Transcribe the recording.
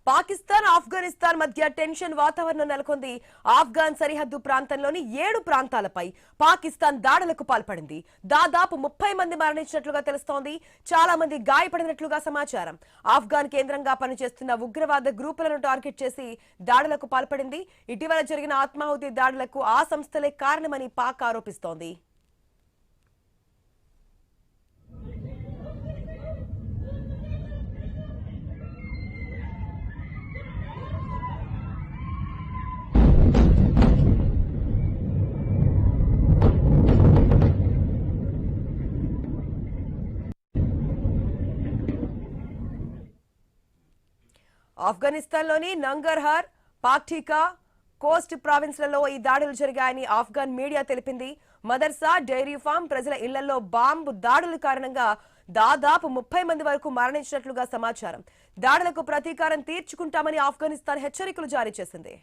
పాకిస్తాన్ ఆఫ్ఘనిస్తాన్ మధ్య టెన్షన్ వాతావరణం నెలకొంది. ఆఫ్ఘాన్ సరిహద్దు ప్రాంతంలోని 7 ప్రాంతాలపై పాకిస్తాన్ దాడులకు పాల్పడింది. దాదాపు 30 మంది మరణించినట్లుగా తెలుస్తోంది. చాలా మంది గాయపడినట్లుగా సమాచారం. ఆఫ్ఘాన్ కేంద్రంగా పనిచేస్తున్న ఉగ్రవాద గ్రూపులను టార్గెట్ చేసి దాడులకు పాల్పడింది. ఇటీవల జరిగిన ఆత్మాహుతి దాడులకు ఆ సంస్థలే కారణమని పాక్ ఆరోపిస్తోంది. ఆఫ్ఘనిస్తాన్లోని నంగర్హార్, పాక్టికా, కోస్ట్ ప్రావిన్స్లలో ఈ దాడులు జరిగాయని ఆఫ్ఘాన్ మీడియా తెలిపింది. మదర్సా, డైరీ ఫామ్, ప్రజల ఇళ్లలో బాంబు దాడుల కారణంగా దాదాపు 30 మంది వరకు మరణించినట్లుగా సమాచారం. దాడులకు ప్రతీకారం తీర్చుకుంటామని ఆఫ్ఘనిస్తాన్ హెచ్చరికలు జారీ చేసింది.